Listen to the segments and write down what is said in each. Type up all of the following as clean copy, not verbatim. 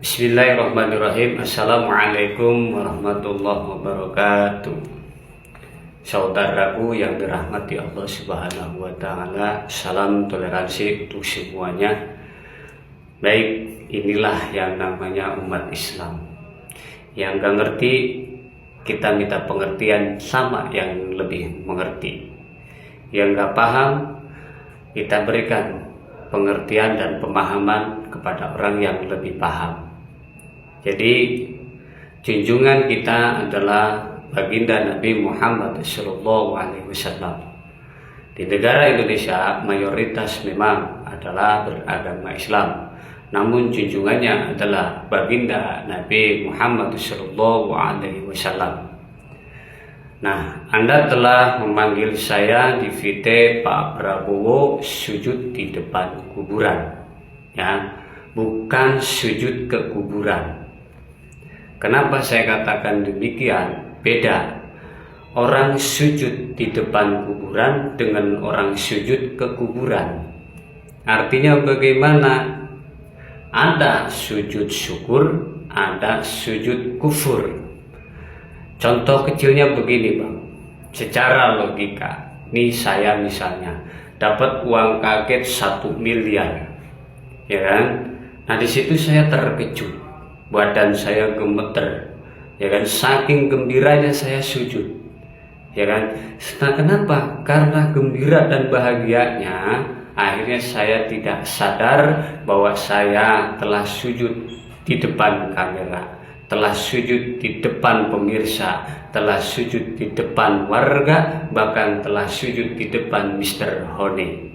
Bismillahirrahmanirrahim. Assalamualaikum warahmatullahi wabarakatuh. Saudaraku yang dirahmati Allah Subhanahu wa Ta'ala, salam toleransi untuk semuanya. Baik, inilah yang namanya umat Islam. Yang gak ngerti, kita minta pengertian sama yang lebih mengerti. Yang gak paham, kita berikan pengertian dan pemahaman kepada orang yang lebih paham. Jadi junjungan kita adalah baginda Nabi Muhammad SAW. Di negara Indonesia mayoritas memang adalah beragama Islam, namun junjungannya adalah baginda Nabi Muhammad SAW. Nah, Anda telah memanggil saya di VT Pak Prabowo sujud di depan kuburan, ya, bukan sujud ke kuburan. Kenapa saya katakan demikian? Beda. Orang sujud di depan kuburan dengan orang sujud ke kuburan. Artinya bagaimana? Ada sujud syukur, ada sujud kufur. Contoh kecilnya begini, Bang. Secara logika, nih saya misalnya dapat uang kaget 1 miliar, ya kan? Nah, di situ saya terkejut, badan saya gemeter, ya kan? Saking gembiranya saya sujud, ya kan? Nah, kenapa? Karena gembira dan bahagianya, akhirnya saya tidak sadar bahwa saya telah sujud di depan kamera, telah sujud di depan pemirsa, telah sujud di depan warga, bahkan telah sujud di depan Mr. Honey.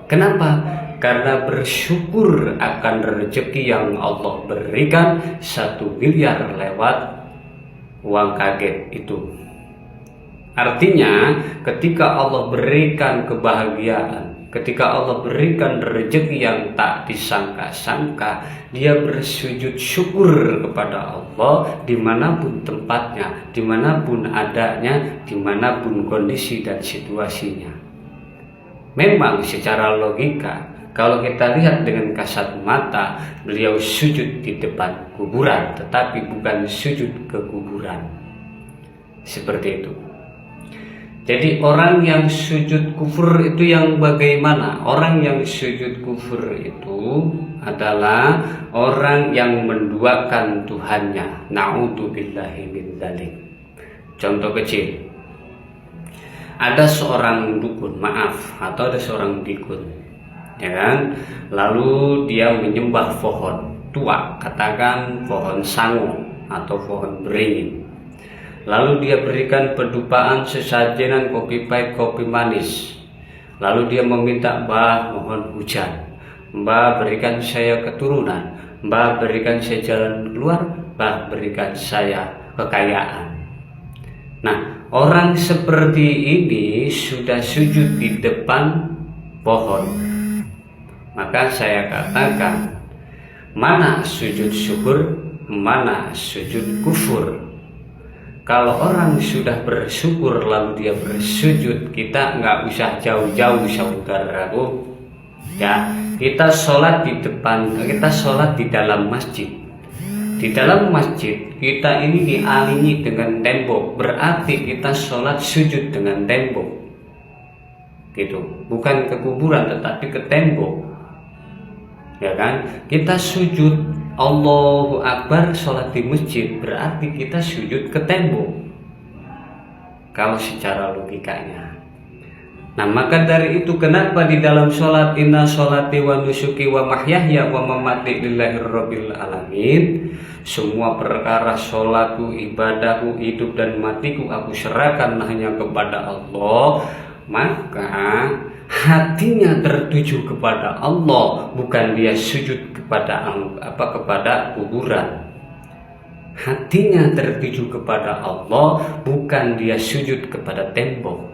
Kenapa? Karena bersyukur akan rezeki yang Allah berikan 1 miliar lewat uang kaget itu. Artinya ketika Allah berikan kebahagiaan, ketika Allah berikan rezeki yang tak disangka-sangka, dia bersujud syukur kepada Allah dimanapun tempatnya, dimanapun adanya, dimanapun kondisi dan situasinya. Memang secara logika, kalau kita lihat dengan kasat mata, beliau sujud di depan kuburan, tetapi bukan sujud ke kuburan. Seperti itu. Jadi orang yang sujud kufur itu yang bagaimana? Orang yang sujud kufur itu adalah orang yang menduakan Tuhannya. Na'udzubillahi min dzalik. Contoh kecil. Ada seorang dukun, atau ada seorang dukun, ya kan? Lalu dia menyembah pohon tua, katakan pohon sangu atau pohon beringin. Lalu dia berikan pedupaan sesajenan kopi pahit, kopi manis. Lalu dia meminta, Mbah mohon hujan, Mbah berikan saya keturunan, Mbah berikan saya jalan keluar, Mbah berikan saya kekayaan. Nah, orang seperti ini sudah sujud di depan pohon. Maka saya katakan, mana sujud syukur, mana sujud kufur? Kalau orang sudah bersyukur lalu dia bersujud, kita nggak usah jauh-jauh, saudaraku. Ya, kita sholat di depan, kita sholat di dalam masjid. Di dalam masjid kita ini dialingi dengan tembok, berarti kita sholat sujud dengan tembok. Gitu, bukan ke kuburan tetapi ke tembok. Ya kan? Kita sujud Allahu Akbar, sholat di masjid, berarti kita sujud ke tembok. Kalau secara logikanya. Nah, maka dari itu kenapa di dalam sholat, inna sholati wa nusuki wa mahyahya wa mamati lillahi rabbil alamin, semua perkara sholatku, ibadahku, hidup dan matiku aku serahkan hanya kepada Allah. Maka hatinya tertuju kepada Allah, bukan dia sujud kepada kuburan. Hatinya tertuju kepada Allah, bukan dia sujud kepada tembok.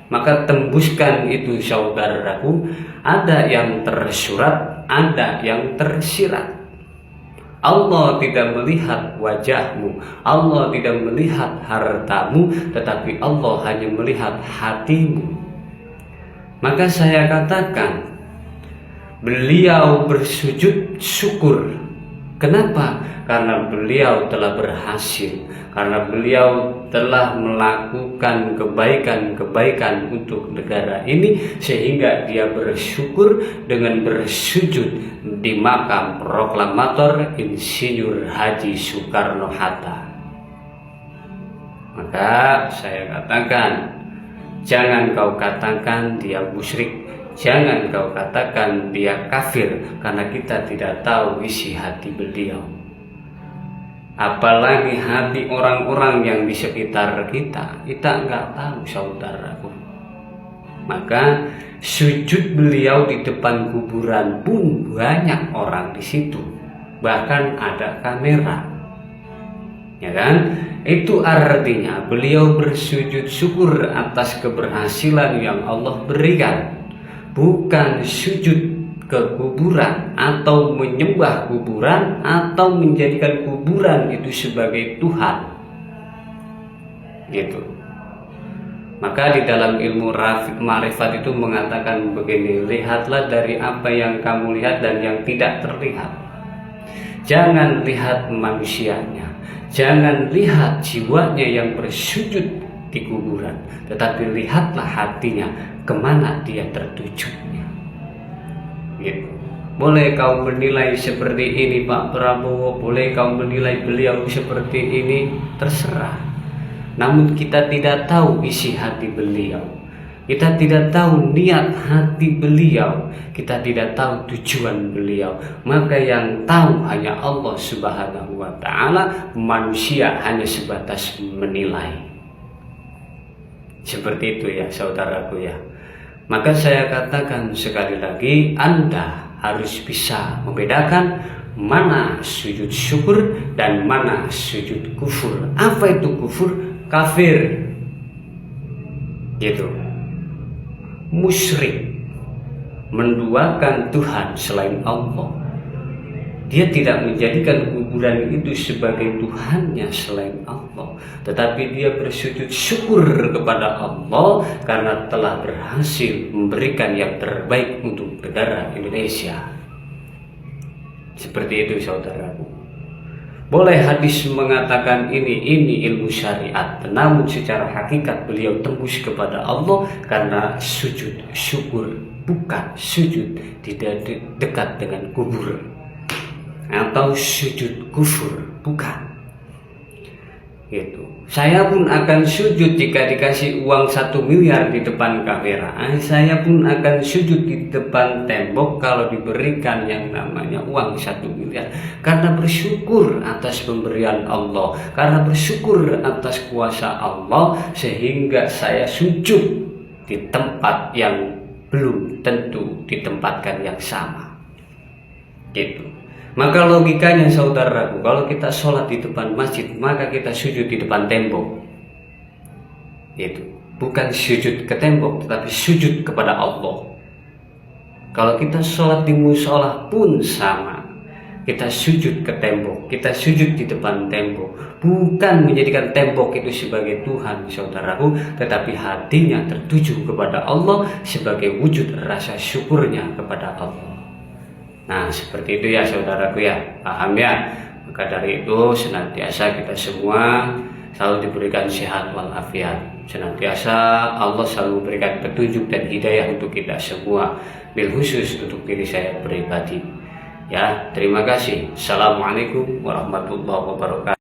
Maka tembuskan itu, saudaraku. Ada yang tersurat, ada yang tersirat. Allah tidak melihat wajahmu, Allah tidak melihat hartamu, tetapi Allah hanya melihat hatimu. Maka saya katakan, beliau bersujud syukur Kenapa? Karena beliau telah berhasil, karena beliau telah melakukan kebaikan-kebaikan untuk negara ini, sehingga dia bersyukur dengan bersujud di makam proklamator Insinyur Haji Soekarno-Hatta. Maka saya katakan, jangan kau katakan dia musyrik, jangan kau katakan dia kafir, karena kita tidak tahu isi hati beliau. Apalagi hati orang-orang yang di sekitar kita nggak tahu, saudaraku. Maka sujud beliau di depan kuburan pun banyak orang di situ, bahkan ada kamera, ya kan? Itu artinya beliau bersujud syukur atas keberhasilan yang Allah berikan, bukan sujud ke kuburan atau menyembah kuburan atau menjadikan kuburan itu sebagai Tuhan, gitu. Maka di dalam ilmu ma'rifat itu mengatakan begini, lihatlah dari apa yang kamu lihat dan yang tidak terlihat. Jangan lihat manusianya, jangan lihat jiwanya yang bersujud di kuburan, tetapi lihatlah hatinya, kemana dia tertujunya, gitu. Boleh kau menilai seperti ini Pak Prabowo, boleh kau menilai beliau seperti ini, terserah. Namun kita tidak tahu isi hati beliau, kita tidak tahu niat hati beliau, kita tidak tahu tujuan beliau. Maka yang tahu hanya Allah Subhanahu wa ta'ala, manusia hanya sebatas menilai. Seperti itu ya saudaraku ya. Maka saya katakan sekali lagi, Anda harus bisa membedakan mana sujud syukur dan mana sujud kufur. Apa itu kufur? Kafir, gitu. Musyrik, menduakan Tuhan selain Allah. Dia tidak menjadikan kuburan itu sebagai Tuhannya selain Allah, tetapi dia bersujud syukur kepada Allah karena telah berhasil memberikan yang terbaik untuk negara Indonesia. Seperti itu saudaraku. Boleh hadis mengatakan ini ilmu syariat, namun secara hakikat beliau tembus kepada Allah karena sujud syukur, bukan sujud tidak dekat dengan kubur atau sujud kufur, bukan. Gitu. Saya pun akan sujud jika dikasih uang 1 miliar di depan kamera. Saya pun akan sujud di depan tembok kalau diberikan yang namanya uang 1 miliar. Karena bersyukur atas pemberian Allah, karena bersyukur atas kuasa Allah, sehingga saya sujud di tempat yang belum tentu ditempatkan yang sama. Gitu. Maka logikanya saudaraku, kalau kita sholat di depan masjid, maka kita sujud di depan tembok. Itu bukan sujud ke tembok, tetapi sujud kepada Allah. Kalau kita sholat di musola pun sama, kita sujud ke tembok, kita sujud di depan tembok, bukan menjadikan tembok itu sebagai Tuhan saudaraku, tetapi hatinya tertuju kepada Allah sebagai wujud rasa syukurnya kepada Allah. Nah seperti itu ya saudaraku ya, paham ya. Maka dari itu senantiasa kita semua selalu diberikan sehat walafiat, senantiasa Allah selalu memberikan petunjuk dan hidayah untuk kita semua, bil khusus untuk diri saya pribadi ya. Terima kasih. Assalamualaikum warahmatullahi wabarakatuh.